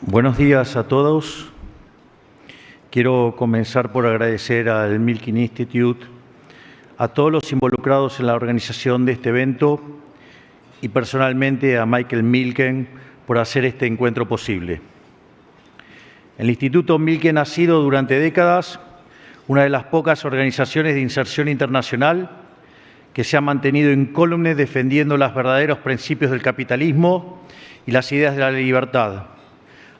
Buenos días a todos. Quiero comenzar por agradecer al Milken Institute, a todos los involucrados en la organización de este evento y personalmente a Michael Milken por hacer este encuentro posible. El Instituto Milken ha sido durante décadas una de las pocas organizaciones de inserción internacional que se ha mantenido incólume defendiendo los verdaderos principios del capitalismo y las ideas de la libertad,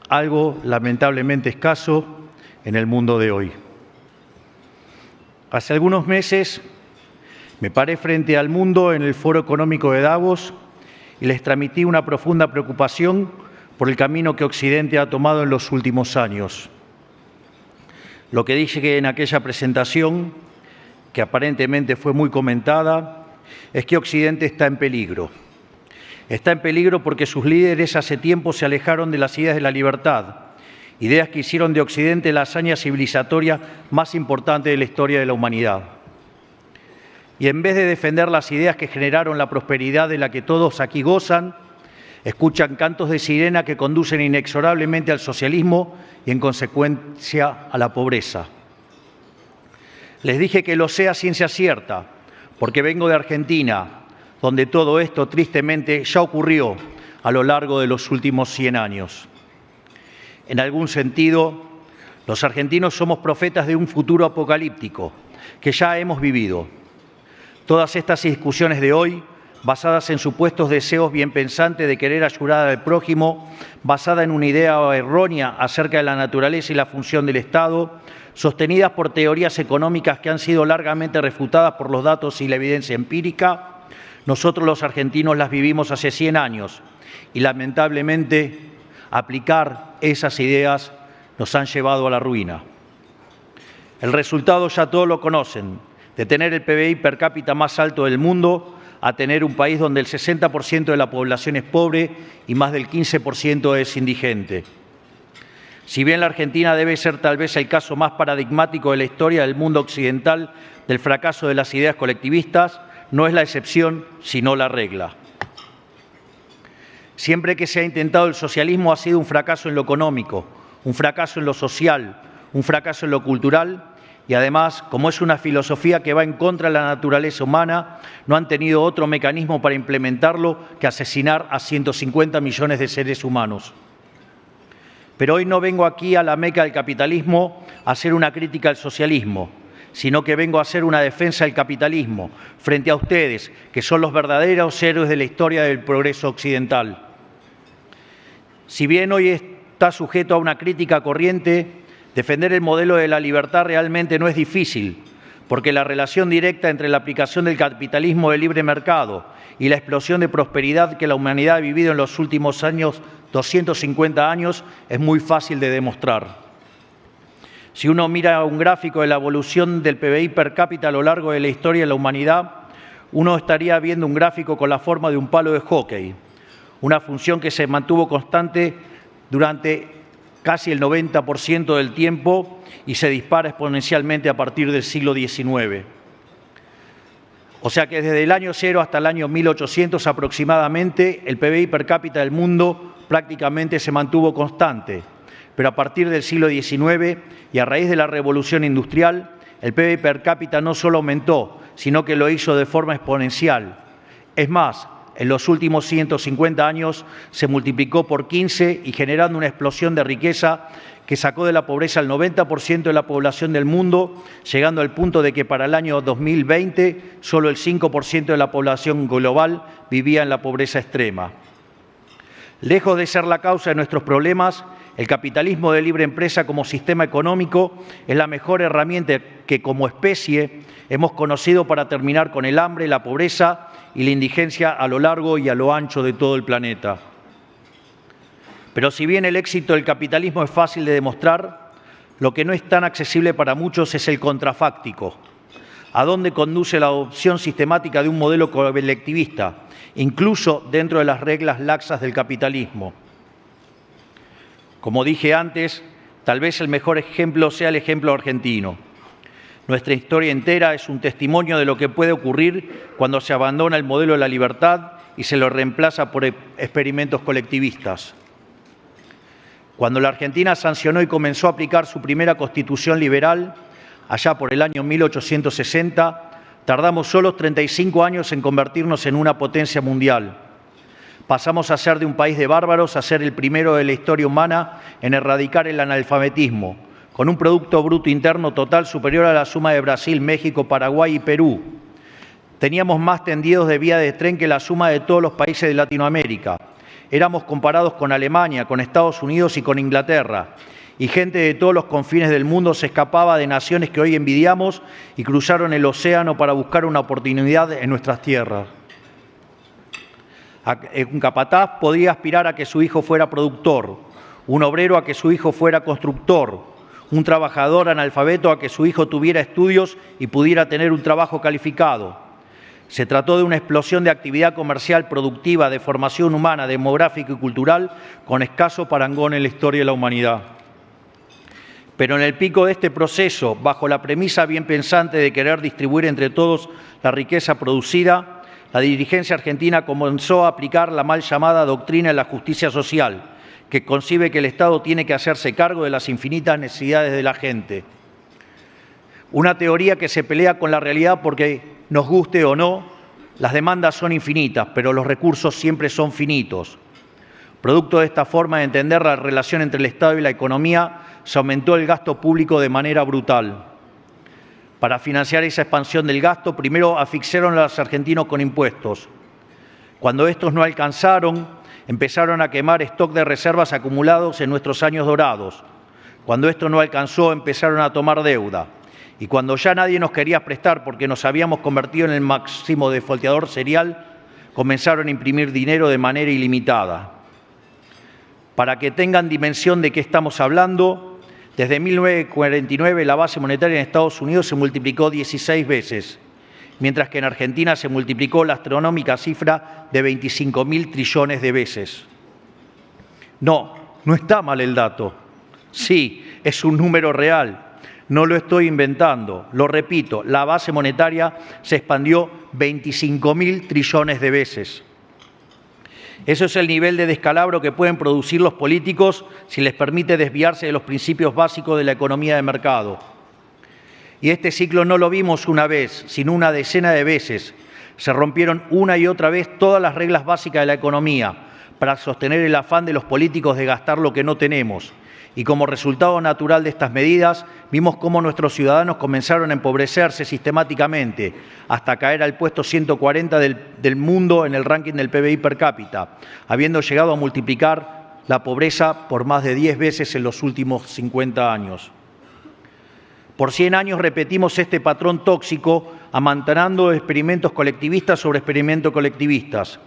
algo lamentablemente escaso en el mundo de hoy. Hace algunos meses me paré frente al mundo en el Foro Económico de Davos y les transmití una profunda preocupación por el camino que Occidente ha tomado en los últimos años. Lo que dije en aquella presentación, que aparentemente fue muy comentada, es que Occidente está en peligro. Está en peligro porque sus líderes hace tiempo se alejaron de las ideas de la libertad, ideas que hicieron de Occidente la hazaña civilizatoria más importante de la historia de la humanidad. Y en vez de defender las ideas que generaron la prosperidad de la que todos aquí gozan, escuchan cantos de sirena que conducen inexorablemente al socialismo y, en consecuencia, a la pobreza. Les dije que lo sé a ciencia cierta, porque vengo de Argentina, donde todo esto tristemente ya ocurrió a lo largo de los últimos 100 años. En algún sentido, los argentinos somos profetas de un futuro apocalíptico que ya hemos vivido. Todas estas discusiones de hoy, basadas en supuestos deseos bienpensantes de querer ayudar al prójimo, basada en una idea errónea acerca de la naturaleza y la función del Estado, sostenidas por teorías económicas que han sido largamente refutadas por los datos y la evidencia empírica, nosotros los argentinos las vivimos hace 100 años y lamentablemente aplicar esas ideas nos han llevado a la ruina. El resultado ya todos lo conocen, de tener el PBI per cápita más alto del mundo a tener un país donde el 60% de la población es pobre y más del 15% es indigente. Si bien la Argentina debe ser tal vez el caso más paradigmático de la historia del mundo occidental del fracaso de las ideas colectivistas, no es la excepción, sino la regla. Siempre que se ha intentado el socialismo ha sido un fracaso en lo económico, un fracaso en lo social, un fracaso en lo cultural y además, como es una filosofía que va en contra de la naturaleza humana, no han tenido otro mecanismo para implementarlo que asesinar a 150 millones de seres humanos. Pero hoy no vengo aquí a la meca del capitalismo a hacer una crítica al socialismo, sino que vengo a hacer una defensa del capitalismo frente a ustedes, que son los verdaderos héroes de la historia del progreso occidental. Si bien hoy está sujeto a una crítica corriente, defender el modelo de la libertad realmente no es difícil, porque la relación directa entre la aplicación del capitalismo de libre mercado y la explosión de prosperidad que la humanidad ha vivido en los últimos años, 250 años, es muy fácil de demostrar. Si uno mira un gráfico de la evolución del PBI per cápita a lo largo de la historia de la humanidad, uno estaría viendo un gráfico con la forma de un palo de hockey, una función que se mantuvo constante durante casi el 90% del tiempo y se dispara exponencialmente a partir del siglo XIX. O sea que desde el año 0 hasta el año 1800 aproximadamente, el PBI per cápita del mundo prácticamente se mantuvo constante. Pero a partir del siglo XIX y a raíz de la revolución industrial, el PBI per cápita no solo aumentó, sino que lo hizo de forma exponencial. Es más, en los últimos 150 años se multiplicó por 15 y generando una explosión de riqueza que sacó de la pobreza al 90% de la población del mundo, llegando al punto de que para el año 2020 solo el 5% de la población global vivía en la pobreza extrema. Lejos de ser la causa de nuestros problemas, el capitalismo de libre empresa como sistema económico es la mejor herramienta que como especie hemos conocido para terminar con el hambre, la pobreza y la indigencia a lo largo y a lo ancho de todo el planeta. Pero si bien el éxito del capitalismo es fácil de demostrar, lo que no es tan accesible para muchos es el contrafáctico. ¿A dónde conduce la adopción sistemática de un modelo colectivista, incluso dentro de las reglas laxas del capitalismo? Como dije antes, tal vez el mejor ejemplo sea el ejemplo argentino. Nuestra historia entera es un testimonio de lo que puede ocurrir cuando se abandona el modelo de la libertad y se lo reemplaza por experimentos colectivistas. Cuando la Argentina sancionó y comenzó a aplicar su primera constitución liberal, allá por el año 1860, tardamos solo 35 años en convertirnos en una potencia mundial. Pasamos a ser de un país de bárbaros a ser el primero de la historia humana en erradicar el analfabetismo, con un Producto Bruto Interno total superior a la suma de Brasil, México, Paraguay y Perú. Teníamos más tendidos de vía de tren que la suma de todos los países de Latinoamérica. Éramos comparados con Alemania, con Estados Unidos y con Inglaterra. Y gente de todos los confines del mundo se escapaba de naciones que hoy envidiamos y cruzaron el océano para buscar una oportunidad en nuestras tierras. Un capataz podía aspirar a que su hijo fuera productor, un obrero a que su hijo fuera constructor, un trabajador analfabeto a que su hijo tuviera estudios y pudiera tener un trabajo calificado. Se trató de una explosión de actividad comercial productiva, de formación humana, demográfica y cultural, con escaso parangón en la historia de la humanidad. Pero en el pico de este proceso, bajo la premisa bien pensante de querer distribuir entre todos la riqueza producida, la dirigencia argentina comenzó a aplicar la mal llamada doctrina de la justicia social, que concibe que el Estado tiene que hacerse cargo de las infinitas necesidades de la gente. Una teoría que se pelea con la realidad porque, nos guste o no, las demandas son infinitas, pero los recursos siempre son finitos. Producto de esta forma de entender la relación entre el Estado y la economía, se aumentó el gasto público de manera brutal. Para financiar esa expansión del gasto, primero asfixiaron a los argentinos con impuestos. Cuando estos no alcanzaron, empezaron a quemar stock de reservas acumulados en nuestros años dorados. Cuando esto no alcanzó, empezaron a tomar deuda. Y cuando ya nadie nos quería prestar porque nos habíamos convertido en el máximo defolteador serial, comenzaron a imprimir dinero de manera ilimitada. Para que tengan dimensión de qué estamos hablando, desde 1949 la base monetaria en Estados Unidos se multiplicó 16 veces, mientras que en Argentina se multiplicó la astronómica cifra de 25.000 trillones de veces. No está mal el dato. Sí, es un número real. No lo estoy inventando. Lo repito, la base monetaria se expandió 25.000 trillones de veces. Eso es el nivel de descalabro que pueden producir los políticos si les permite desviarse de los principios básicos de la economía de mercado. Y este ciclo no lo vimos una vez, sino una decena de veces. Se rompieron una y otra vez todas las reglas básicas de la economía para sostener el afán de los políticos de gastar lo que no tenemos. Y como resultado natural de estas medidas, vimos cómo nuestros ciudadanos comenzaron a empobrecerse sistemáticamente, hasta caer al puesto 140 del mundo en el ranking del PBI per cápita, habiendo llegado a multiplicar la pobreza por más de 10 veces en los últimos 50 años. Por 100 años repetimos este patrón tóxico, amantanando experimentos colectivistas sobre experimentos colectivistas.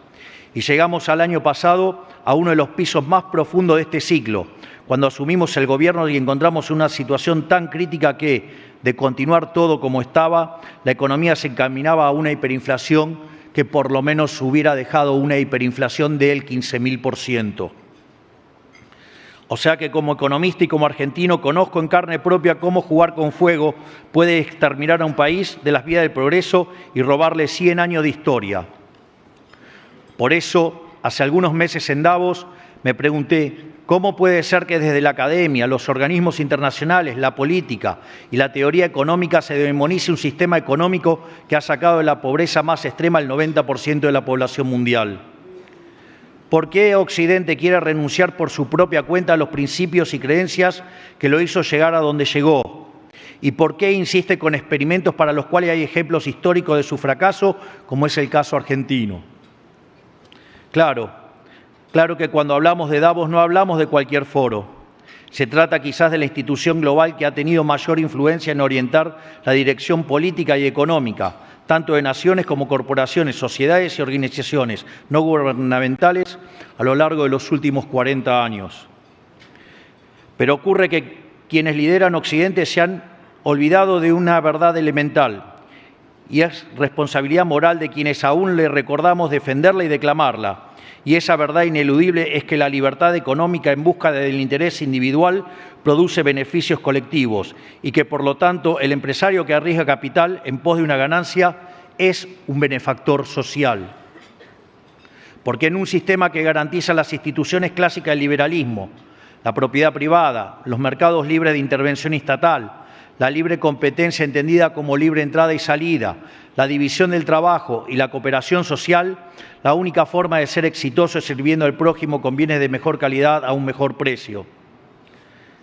Y llegamos al año pasado a uno de los pisos más profundos de este ciclo, cuando asumimos el gobierno y encontramos una situación tan crítica que, de continuar todo como estaba, la economía se encaminaba a una hiperinflación que por lo menos hubiera dejado una hiperinflación del 15.000%. O sea que como economista y como argentino conozco en carne propia cómo jugar con fuego puede exterminar a un país de las vías del progreso y robarle 100 años de historia. Por eso, hace algunos meses en Davos, me pregunté, ¿cómo puede ser que desde la academia, los organismos internacionales, la política y la teoría económica se demonice un sistema económico que ha sacado de la pobreza más extrema al 90% de la población mundial? ¿Por qué Occidente quiere renunciar por su propia cuenta a los principios y creencias que lo hizo llegar a donde llegó? ¿Y por qué insiste con experimentos para los cuales hay ejemplos históricos de su fracaso, como es el caso argentino? Claro que cuando hablamos de Davos no hablamos de cualquier foro. Se trata quizás de la institución global que ha tenido mayor influencia en orientar la dirección política y económica, tanto de naciones como corporaciones, sociedades y organizaciones no gubernamentales a lo largo de los últimos 40 años. Pero ocurre que quienes lideran Occidente se han olvidado de una verdad elemental, y es responsabilidad moral de quienes aún le recordamos defenderla y declamarla. Y esa verdad ineludible es que la libertad económica en busca del interés individual produce beneficios colectivos y que, por lo tanto, el empresario que arriesga capital en pos de una ganancia es un benefactor social. Porque en un sistema que garantiza las instituciones clásicas del liberalismo, la propiedad privada, los mercados libres de intervención estatal, la libre competencia entendida como libre entrada y salida, la división del trabajo y la cooperación social, la única forma de ser exitoso es sirviendo al prójimo con bienes de mejor calidad a un mejor precio.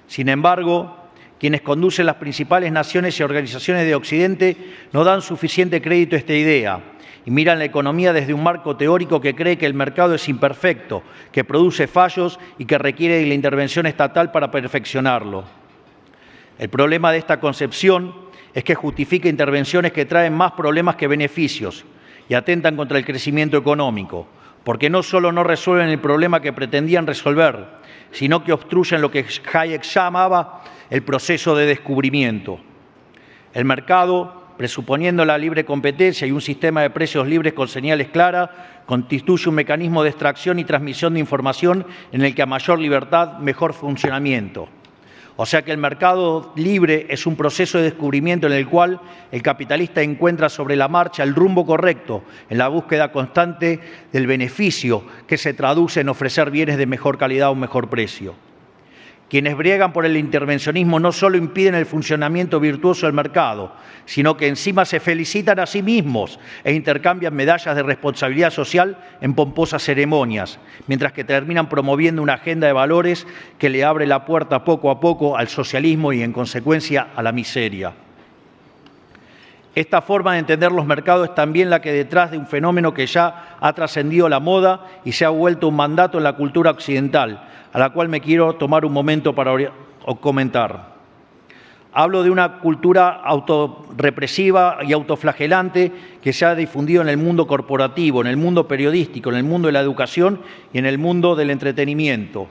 Sin embargo, quienes conducen las principales naciones y organizaciones de Occidente no dan suficiente crédito a esta idea y miran la economía desde un marco teórico que cree que el mercado es imperfecto, que produce fallos y que requiere de la intervención estatal para perfeccionarlo. El problema de esta concepción es que justifica intervenciones que traen más problemas que beneficios y atentan contra el crecimiento económico, porque no solo no resuelven el problema que pretendían resolver, sino que obstruyen lo que Hayek llamaba el proceso de descubrimiento. El mercado, presuponiendo la libre competencia y un sistema de precios libres con señales claras, constituye un mecanismo de extracción y transmisión de información en el que a mayor libertad, mejor funcionamiento. O sea que el mercado libre es un proceso de descubrimiento en el cual el capitalista encuentra sobre la marcha el rumbo correcto en la búsqueda constante del beneficio que se traduce en ofrecer bienes de mejor calidad a un mejor precio. Quienes briegan por el intervencionismo no solo impiden el funcionamiento virtuoso del mercado, sino que encima se felicitan a sí mismos e intercambian medallas de responsabilidad social en pomposas ceremonias, mientras que terminan promoviendo una agenda de valores que le abre la puerta poco a poco al socialismo y, en consecuencia, a la miseria. Esta forma de entender los mercados es también la que detrás de un fenómeno que ya ha trascendido la moda y se ha vuelto un mandato en la cultura occidental, a la cual me quiero tomar un momento para comentar. Hablo de una cultura autorrepresiva y autoflagelante que se ha difundido en el mundo corporativo, en el mundo periodístico, en el mundo de la educación y en el mundo del entretenimiento.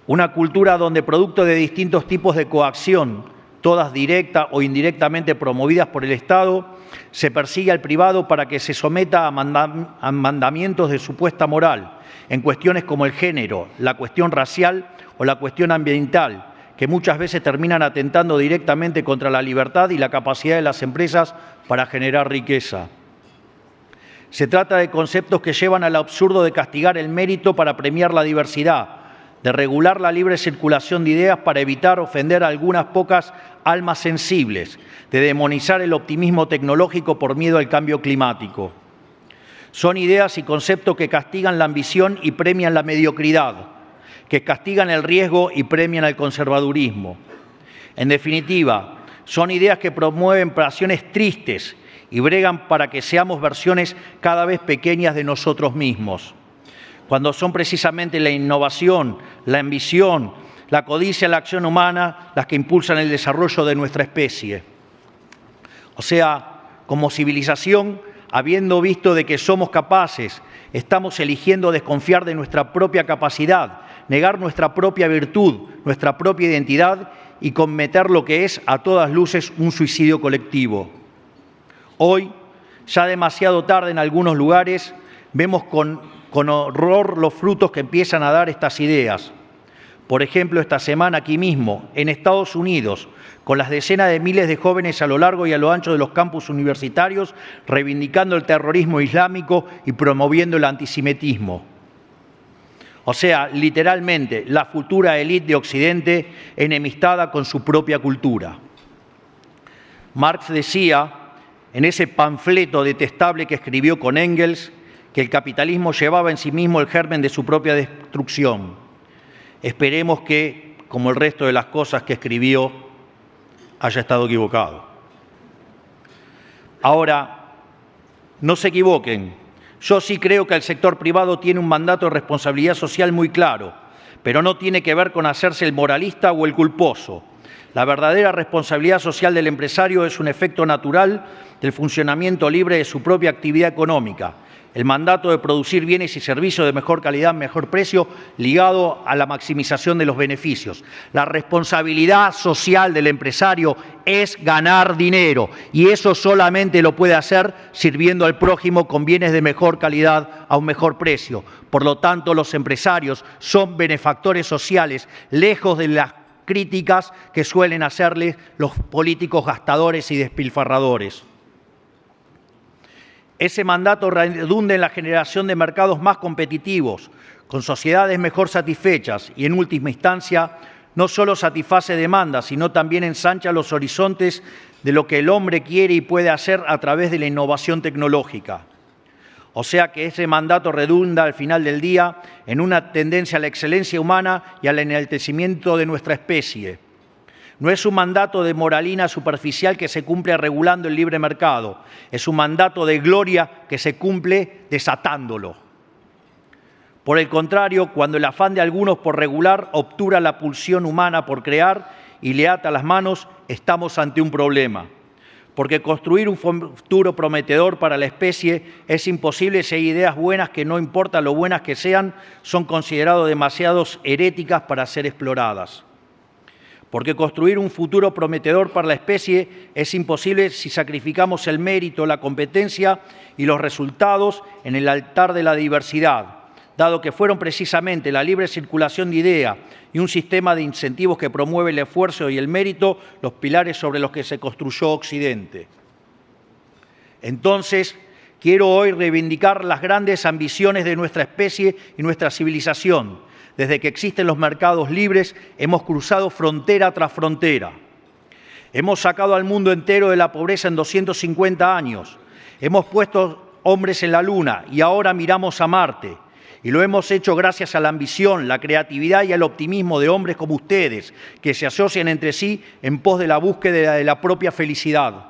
Una cultura donde, producto de distintos tipos de coacción, todas directa o indirectamente promovidas por el Estado, se persigue al privado para que se someta a mandamientos de supuesta moral, en cuestiones como el género, la cuestión racial o la cuestión ambiental, que muchas veces terminan atentando directamente contra la libertad y la capacidad de las empresas para generar riqueza. Se trata de conceptos que llevan al absurdo de castigar el mérito para premiar la diversidad, de regular la libre circulación de ideas para evitar ofender a algunas pocas almas sensibles, de demonizar el optimismo tecnológico por miedo al cambio climático. Son ideas y conceptos que castigan la ambición y premian la mediocridad, que castigan el riesgo y premian el conservadurismo. En definitiva, son ideas que promueven pasiones tristes y bregan para que seamos versiones cada vez pequeñas de nosotros mismos, cuando son precisamente la innovación, la ambición, la codicia y la acción humana las que impulsan el desarrollo de nuestra especie. O sea, como civilización, habiendo visto de que somos capaces, estamos eligiendo desconfiar de nuestra propia capacidad, negar nuestra propia virtud, nuestra propia identidad y cometer lo que es, a todas luces, un suicidio colectivo. Hoy, ya demasiado tarde en algunos lugares, vemos con horror los frutos que empiezan a dar estas ideas. Por ejemplo, esta semana aquí mismo, en Estados Unidos, con las decenas de miles de jóvenes a lo largo y a lo ancho de los campus universitarios, reivindicando el terrorismo islámico y promoviendo el antisemitismo. O sea, literalmente, la futura élite de Occidente enemistada con su propia cultura. Marx decía, en ese panfleto detestable que escribió con Engels, que el capitalismo llevaba en sí mismo el germen de su propia destrucción. Esperemos que, como el resto de las cosas que escribió, haya estado equivocado. Ahora, no se equivoquen. Yo sí creo que el sector privado tiene un mandato de responsabilidad social muy claro, pero no tiene que ver con hacerse el moralista o el culposo. La verdadera responsabilidad social del empresario es un efecto natural del funcionamiento libre de su propia actividad económica. El mandato de producir bienes y servicios de mejor calidad, mejor precio, ligado a la maximización de los beneficios. La responsabilidad social del empresario es ganar dinero y eso solamente lo puede hacer sirviendo al prójimo con bienes de mejor calidad a un mejor precio. Por lo tanto, los empresarios son benefactores sociales, lejos de las críticas que suelen hacerles los políticos gastadores y despilfarradores. Ese mandato redunda en la generación de mercados más competitivos, con sociedades mejor satisfechas y, en última instancia, no solo satisface demandas, sino también ensancha los horizontes de lo que el hombre quiere y puede hacer a través de la innovación tecnológica. O sea que ese mandato redunda al final del día en una tendencia a la excelencia humana y al enaltecimiento de nuestra especie. No es un mandato de moralina superficial que se cumple regulando el libre mercado, es un mandato de gloria que se cumple desatándolo. Por el contrario, cuando el afán de algunos por regular obtura la pulsión humana por crear y le ata las manos, estamos ante un problema. Porque construir un futuro prometedor para la especie es imposible si hay ideas buenas que, no importa lo buenas que sean, son consideradas demasiado heréticas para ser exploradas. Porque construir un futuro prometedor para la especie es imposible si sacrificamos el mérito, la competencia y los resultados en el altar de la diversidad, dado que fueron precisamente la libre circulación de ideas y un sistema de incentivos que promueve el esfuerzo y el mérito los pilares sobre los que se construyó Occidente. Entonces, quiero hoy reivindicar las grandes ambiciones de nuestra especie y nuestra civilización. Desde que existen los mercados libres, hemos cruzado frontera tras frontera. Hemos sacado al mundo entero de la pobreza en 250 años. Hemos puesto hombres en la Luna y ahora miramos a Marte. Y lo hemos hecho gracias a la ambición, la creatividad y al optimismo de hombres como ustedes, que se asocian entre sí en pos de la búsqueda de la propia felicidad.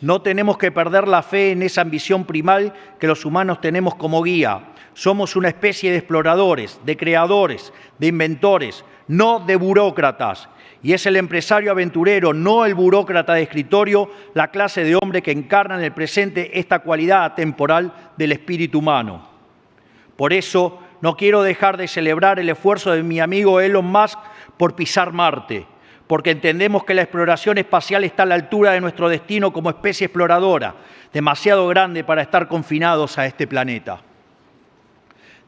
No tenemos que perder la fe en esa ambición primal que los humanos tenemos como guía. Somos una especie de exploradores, de creadores, de inventores, no de burócratas. Y es el empresario aventurero, no el burócrata de escritorio, la clase de hombre que encarna en el presente esta cualidad atemporal del espíritu humano. Por eso, no quiero dejar de celebrar el esfuerzo de mi amigo Elon Musk por pisar Marte, porque entendemos que la exploración espacial está a la altura de nuestro destino como especie exploradora, demasiado grande para estar confinados a este planeta.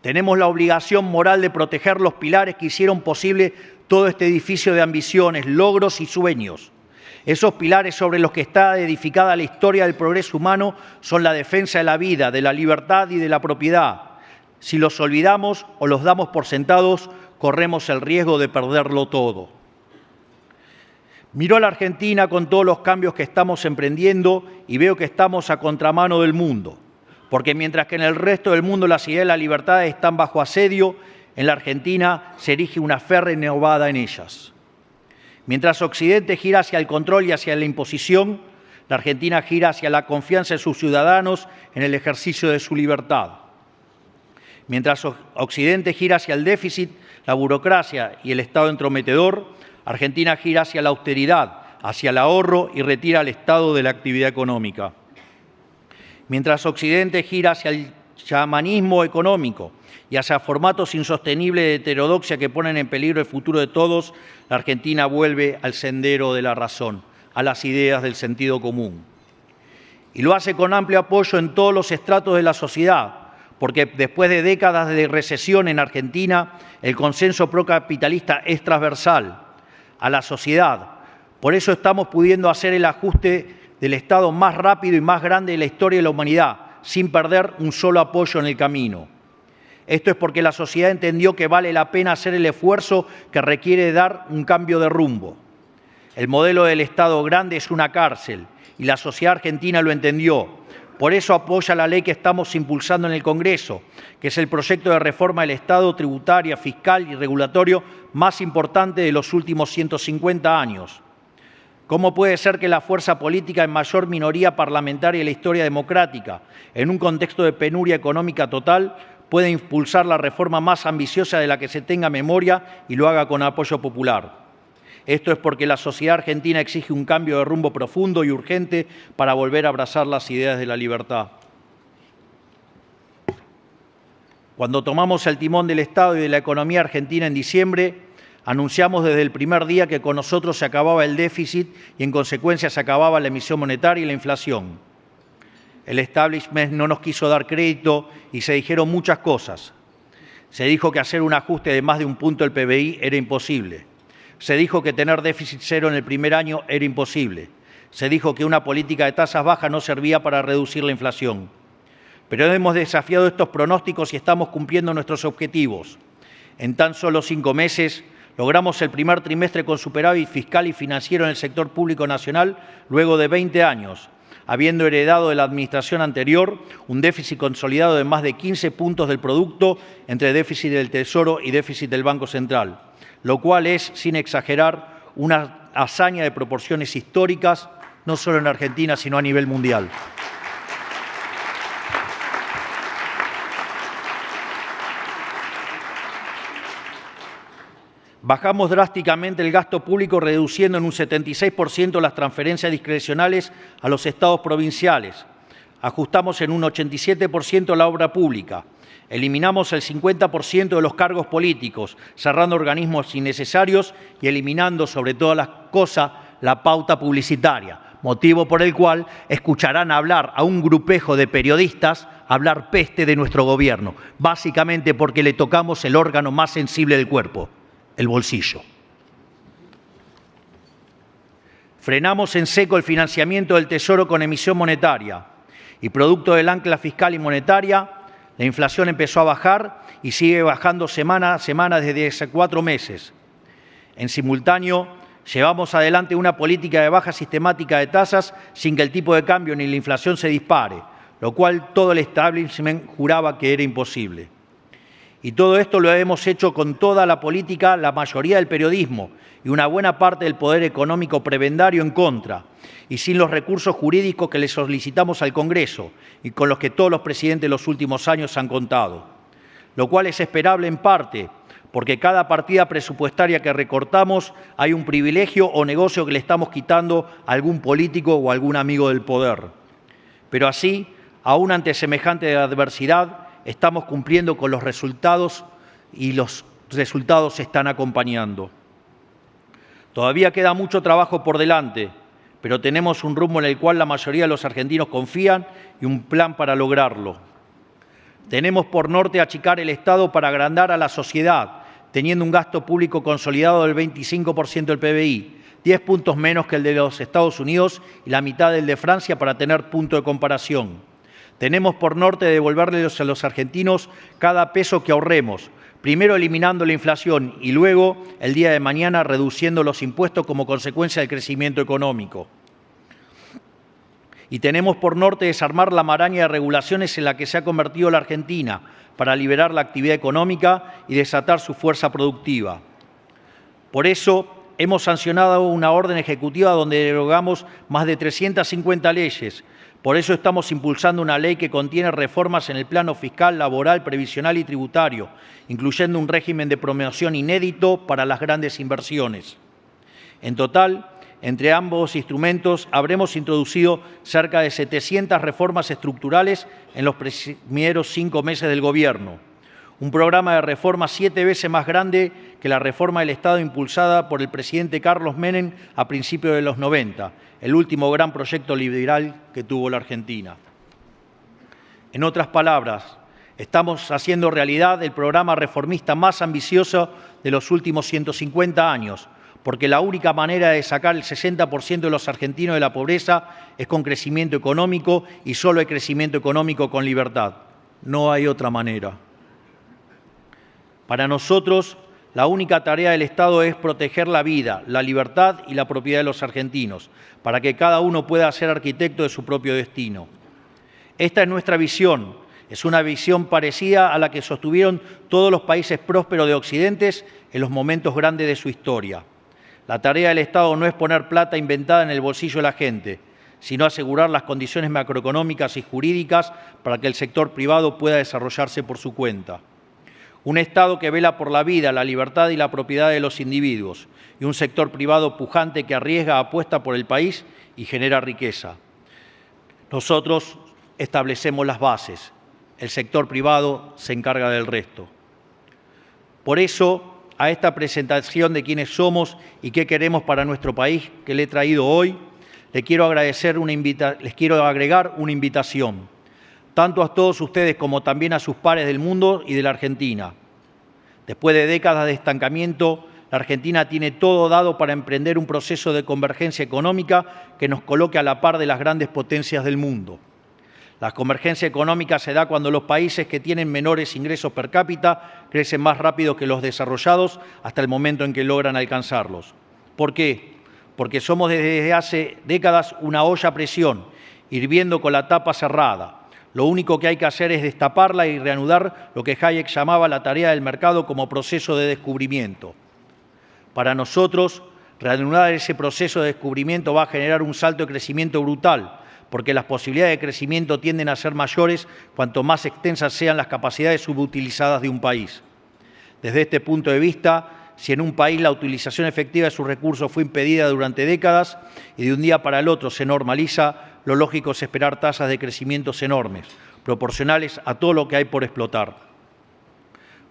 Tenemos la obligación moral de proteger los pilares que hicieron posible todo este edificio de ambiciones, logros y sueños. Esos pilares sobre los que está edificada la historia del progreso humano son la defensa de la vida, de la libertad y de la propiedad. Si los olvidamos o los damos por sentados, corremos el riesgo de perderlo todo. Miro a la Argentina con todos los cambios que estamos emprendiendo y veo que estamos a contramano del mundo. Porque mientras que en el resto del mundo las ideas de la libertad están bajo asedio, en la Argentina se erige una fe renovada en ellas. Mientras Occidente gira hacia el control y hacia la imposición, la Argentina gira hacia la confianza de sus ciudadanos en el ejercicio de su libertad. Mientras Occidente gira hacia el déficit, la burocracia y el Estado entrometedor, Argentina gira hacia la austeridad, hacia el ahorro y retira al Estado de la actividad económica. Mientras Occidente gira hacia el chamanismo económico y hacia formatos insostenibles de heterodoxia que ponen en peligro el futuro de todos, la Argentina vuelve al sendero de la razón, a las ideas del sentido común. Y lo hace con amplio apoyo en todos los estratos de la sociedad, porque después de décadas de recesión en Argentina, el consenso procapitalista es transversal a la sociedad. Por eso estamos pudiendo hacer el ajuste del Estado más rápido y más grande de la historia de la humanidad, sin perder un solo apoyo en el camino. Esto es porque la sociedad entendió que vale la pena hacer el esfuerzo que requiere dar un cambio de rumbo. El modelo del Estado grande es una cárcel y la sociedad argentina lo entendió. Por eso apoya la ley que estamos impulsando en el Congreso, que es el proyecto de reforma del Estado tributaria, fiscal y regulatorio más importante de los últimos 150 años. ¿Cómo puede ser que la fuerza política en mayor minoría parlamentaria de la historia democrática, en un contexto de penuria económica total, pueda impulsar la reforma más ambiciosa de la que se tenga memoria y lo haga con apoyo popular? Esto es porque la sociedad argentina exige un cambio de rumbo profundo y urgente para volver a abrazar las ideas de la libertad. Cuando tomamos el timón del Estado y de la economía argentina en diciembre, anunciamos desde el primer día que con nosotros se acababa el déficit y en consecuencia se acababa la emisión monetaria y la inflación. El establishment no nos quiso dar crédito y se dijeron muchas cosas. Se dijo que hacer un ajuste de más de un punto del PBI era imposible. Se dijo que tener déficit cero en el primer año era imposible. Se dijo que una política de tasas bajas no servía para reducir la inflación. Pero hemos desafiado estos pronósticos y estamos cumpliendo nuestros objetivos. En tan solo 5 meses logramos el primer trimestre con superávit fiscal y financiero en el sector público nacional luego de 20 años, habiendo heredado de la administración anterior un déficit consolidado de más de 15 puntos del producto entre déficit del Tesoro y déficit del Banco Central, lo cual es, sin exagerar, una hazaña de proporciones históricas, no solo en Argentina, sino a nivel mundial. Bajamos drásticamente el gasto público, reduciendo en un 76% las transferencias discrecionales a los estados provinciales. Ajustamos en un 87% la obra pública. Eliminamos el 50% de los cargos políticos, cerrando organismos innecesarios y eliminando, sobre todas las cosas, la pauta publicitaria, motivo por el cual escucharán hablar a un grupejo de periodistas hablar peste de nuestro gobierno, básicamente porque le tocamos el órgano más sensible del cuerpo, el bolsillo. Frenamos en seco el financiamiento del Tesoro con emisión monetaria y producto del ancla fiscal y monetaria, la inflación empezó a bajar y sigue bajando semana a semana desde hace 4 meses. En simultáneo, llevamos adelante una política de baja sistemática de tasas sin que el tipo de cambio ni la inflación se dispare, lo cual todo el establishment juraba que era imposible. Y todo esto lo hemos hecho con toda la política, la mayoría del periodismo y una buena parte del poder económico prebendario en contra, y sin los recursos jurídicos que le solicitamos al Congreso y con los que todos los presidentes de los últimos años han contado. Lo cual es esperable en parte, porque cada partida presupuestaria que recortamos hay un privilegio o negocio que le estamos quitando a algún político o a algún amigo del poder. Pero así, aún ante semejante adversidad, estamos cumpliendo con los resultados y los resultados se están acompañando. Todavía queda mucho trabajo por delante, pero tenemos un rumbo en el cual la mayoría de los argentinos confían y un plan para lograrlo. Tenemos por norte achicar el Estado para agrandar a la sociedad, teniendo un gasto público consolidado del 25% del PBI, 10 puntos menos que el de los Estados Unidos y la mitad del de Francia para tener punto de comparación. Tenemos por norte devolverles a los argentinos cada peso que ahorremos, primero eliminando la inflación y luego, el día de mañana, reduciendo los impuestos como consecuencia del crecimiento económico. Y tenemos por norte desarmar la maraña de regulaciones en la que se ha convertido la Argentina para liberar la actividad económica y desatar su fuerza productiva. Por eso, hemos sancionado una orden ejecutiva donde derogamos más de 350 leyes. Por eso estamos impulsando una ley que contiene reformas en el plano fiscal, laboral, previsional y tributario, incluyendo un régimen de promoción inédito para las grandes inversiones. En total, entre ambos instrumentos habremos introducido cerca de 700 reformas estructurales en los primeros 5 meses del Gobierno. Un programa de reformas 7 veces más grande que la reforma del Estado impulsada por el presidente Carlos Menem a principios de los 90, el último gran proyecto liberal que tuvo la Argentina. En otras palabras, estamos haciendo realidad el programa reformista más ambicioso de los últimos 150 años, porque la única manera de sacar el 60% de los argentinos de la pobreza es con crecimiento económico y solo hay crecimiento económico con libertad. No hay otra manera. Para nosotros, la única tarea del Estado es proteger la vida, la libertad y la propiedad de los argentinos, para que cada uno pueda ser arquitecto de su propio destino. Esta es nuestra visión. Es una visión parecida a la que sostuvieron todos los países prósperos de Occidente en los momentos grandes de su historia. La tarea del Estado no es poner plata inventada en el bolsillo de la gente, sino asegurar las condiciones macroeconómicas y jurídicas para que el sector privado pueda desarrollarse por su cuenta. Un Estado que vela por la vida, la libertad y la propiedad de los individuos, y un sector privado pujante que arriesga, apuesta por el país y genera riqueza. Nosotros establecemos las bases, el sector privado se encarga del resto. Por eso, a esta presentación de quiénes somos y qué queremos para nuestro país que le he traído hoy, les quiero agregar una invitación, tanto a todos ustedes como también a sus pares del mundo y de la Argentina. Después de décadas de estancamiento, la Argentina tiene todo dado para emprender un proceso de convergencia económica que nos coloque a la par de las grandes potencias del mundo. La convergencia económica se da cuando los países que tienen menores ingresos per cápita crecen más rápido que los desarrollados hasta el momento en que logran alcanzarlos. ¿Por qué? Porque somos desde hace décadas una olla a presión, hirviendo con la tapa cerrada. Lo único que hay que hacer es destaparla y reanudar lo que Hayek llamaba la tarea del mercado como proceso de descubrimiento. Para nosotros, reanudar ese proceso de descubrimiento va a generar un salto de crecimiento brutal, porque las posibilidades de crecimiento tienden a ser mayores cuanto más extensas sean las capacidades subutilizadas de un país. Desde este punto de vista, si en un país la utilización efectiva de sus recursos fue impedida durante décadas y de un día para el otro se normaliza, lo lógico es esperar tasas de crecimientos enormes, proporcionales a todo lo que hay por explotar.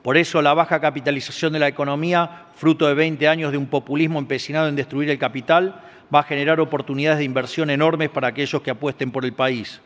Por eso, la baja capitalización de la economía, fruto de 20 años de un populismo empecinado en destruir el capital, va a generar oportunidades de inversión enormes para aquellos que apuesten por el país.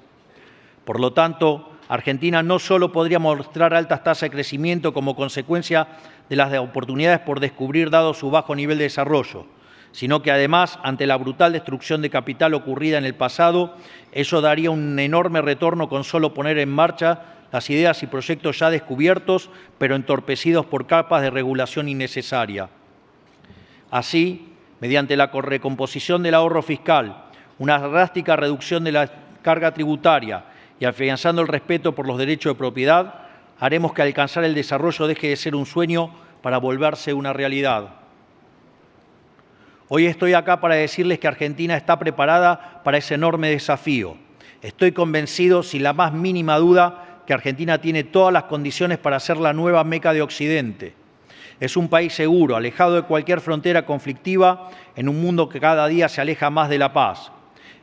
Por lo tanto, Argentina no solo podría mostrar altas tasas de crecimiento como consecuencia de las oportunidades por descubrir dado su bajo nivel de desarrollo, sino que además, ante la brutal destrucción de capital ocurrida en el pasado, eso daría un enorme retorno con solo poner en marcha las ideas y proyectos ya descubiertos, pero entorpecidos por capas de regulación innecesaria. Así, mediante la recomposición del ahorro fiscal, una drástica reducción de la carga tributaria y afianzando el respeto por los derechos de propiedad, haremos que alcanzar el desarrollo deje de ser un sueño para volverse una realidad. Hoy estoy acá para decirles que Argentina está preparada para ese enorme desafío. Estoy convencido, sin la más mínima duda, que Argentina tiene todas las condiciones para ser la nueva Meca de Occidente. Es un país seguro, alejado de cualquier frontera conflictiva, en un mundo que cada día se aleja más de la paz.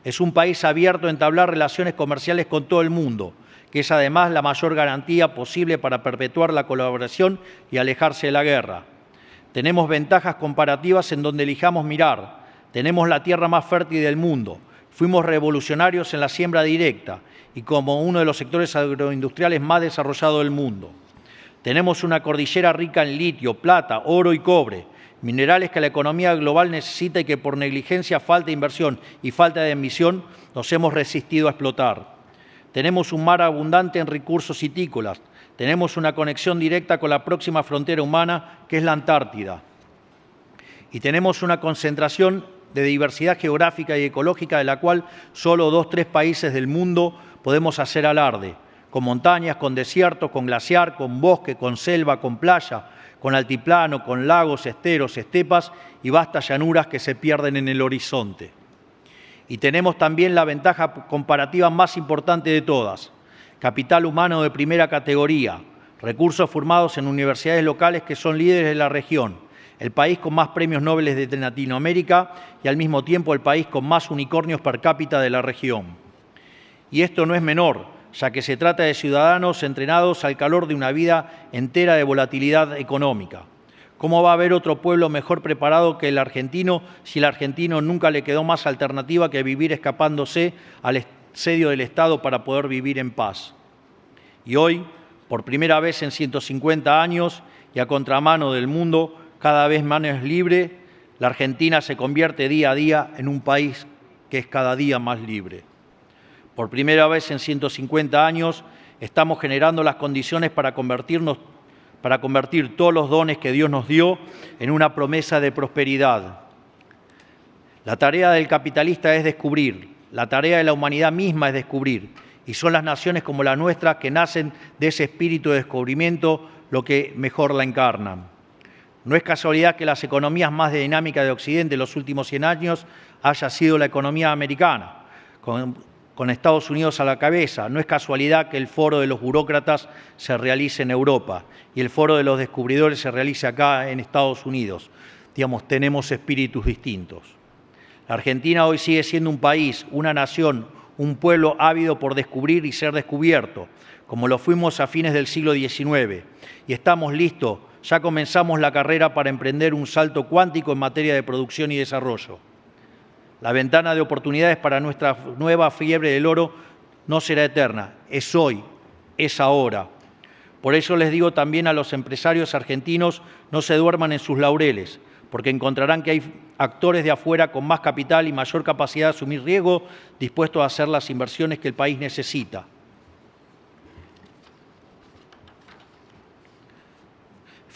Es un país abierto a entablar relaciones comerciales con todo el mundo, que es además la mayor garantía posible para perpetuar la colaboración y alejarse de la guerra. Tenemos ventajas comparativas en donde elijamos mirar. Tenemos la tierra más fértil del mundo. Fuimos revolucionarios en la siembra directa y como uno de los sectores agroindustriales más desarrollados del mundo. Tenemos una cordillera rica en litio, plata, oro y cobre, minerales que la economía global necesita y que por negligencia, falta de inversión y falta de ambición nos hemos resistido a explotar. Tenemos un mar abundante en recursos citícolas. Tenemos una conexión directa con la próxima frontera humana, que es la Antártida. Y tenemos una concentración de diversidad geográfica y ecológica de la cual solo 2 o 3 países del mundo podemos hacer alarde, con montañas, con desiertos, con glaciar, con bosque, con selva, con playa, con altiplano, con lagos, esteros, estepas y vastas llanuras que se pierden en el horizonte. Y tenemos también la ventaja comparativa más importante de todas: capital humano de primera categoría, recursos formados en universidades locales que son líderes de la región, el país con más premios Nobel de Latinoamérica y al mismo tiempo el país con más unicornios per cápita de la región. Y esto no es menor, ya que se trata de ciudadanos entrenados al calor de una vida entera de volatilidad económica. ¿Cómo va a haber otro pueblo mejor preparado que el argentino si el argentino nunca le quedó más alternativa que vivir escapándose al asedio del Estado para poder vivir en paz? Y hoy, por primera vez en 150 años y a contramano del mundo, cada vez más libre, la Argentina se convierte día a día en un país que es cada día más libre. Por primera vez en 150 años estamos generando las condiciones para convertir todos los dones que Dios nos dio en una promesa de prosperidad. La tarea del capitalista es descubrir, la tarea de la humanidad misma es descubrir, y son las naciones como la nuestra que nacen de ese espíritu de descubrimiento lo que mejor la encarnan. No es casualidad que las economías más dinámicas de Occidente en los últimos 100 años haya sido la economía americana, con Estados Unidos a la cabeza. No es casualidad que el foro de los burócratas se realice en Europa y el foro de los descubridores se realice acá en Estados Unidos. Digamos, tenemos espíritus distintos. La Argentina hoy sigue siendo un país, una nación, un pueblo ávido por descubrir y ser descubierto, como lo fuimos a fines del siglo XIX. Y estamos listos, ya comenzamos la carrera para emprender un salto cuántico en materia de producción y desarrollo. La ventana de oportunidades para nuestra nueva fiebre del oro no será eterna, es hoy, es ahora. Por eso les digo también a los empresarios argentinos, no se duerman en sus laureles, porque encontrarán que hay actores de afuera con más capital y mayor capacidad de asumir riesgo, dispuestos a hacer las inversiones que el país necesita.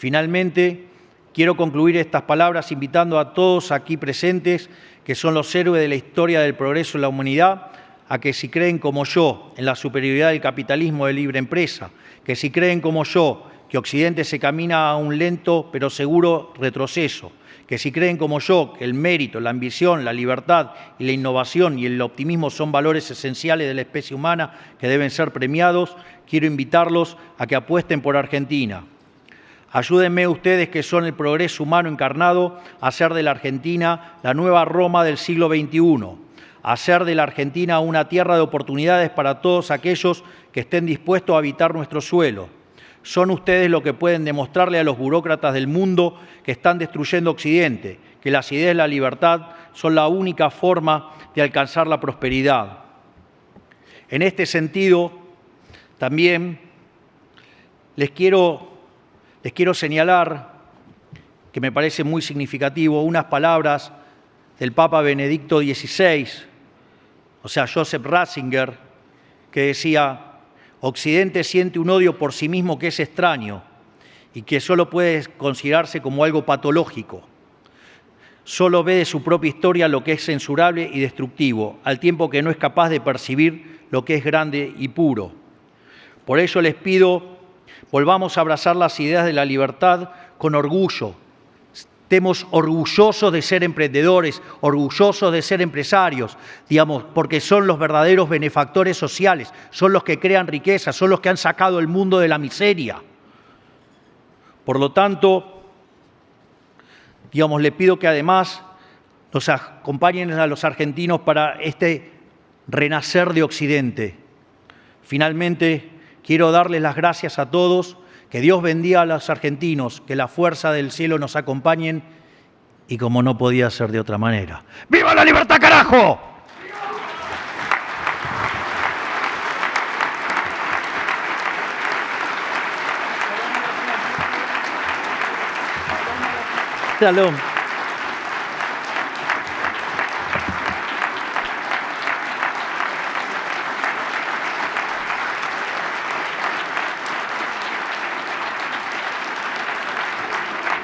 Finalmente, quiero concluir estas palabras invitando a todos aquí presentes, que son los héroes de la historia del progreso de la humanidad, a que si creen como yo en la superioridad del capitalismo de libre empresa, que si creen como yo que Occidente se camina a un lento pero seguro retroceso, que si creen como yo que el mérito, la ambición, la libertad y la innovación y el optimismo son valores esenciales de la especie humana que deben ser premiados, quiero invitarlos a que apuesten por Argentina. Ayúdenme ustedes, que son el progreso humano encarnado, a hacer de la Argentina la nueva Roma del siglo XXI, a hacer de la Argentina una tierra de oportunidades para todos aquellos que estén dispuestos a habitar nuestro suelo. Son ustedes los que pueden demostrarle a los burócratas del mundo que están destruyendo Occidente, que las ideas de la libertad son la única forma de alcanzar la prosperidad. En este sentido, también les quiero señalar, que me parece muy significativo, unas palabras del Papa Benedicto XVI, o sea, Joseph Ratzinger, que decía: Occidente siente un odio por sí mismo que es extraño y que solo puede considerarse como algo patológico. Solo ve de su propia historia lo que es censurable y destructivo, al tiempo que no es capaz de percibir lo que es grande y puro. Por ello les pido, volvamos a abrazar las ideas de la libertad con orgullo. Estemos orgullosos de ser emprendedores, orgullosos de ser empresarios, digamos, porque son los verdaderos benefactores sociales, son los que crean riqueza, son los que han sacado el mundo de la miseria. Por lo tanto, digamos, le pido que además nos acompañen a los argentinos para este renacer de Occidente. Finalmente, quiero darles las gracias a todos. Que Dios bendiga a los argentinos, que la fuerza del cielo nos acompañen y como no podía ser de otra manera. ¡Viva la libertad, carajo! Shalom.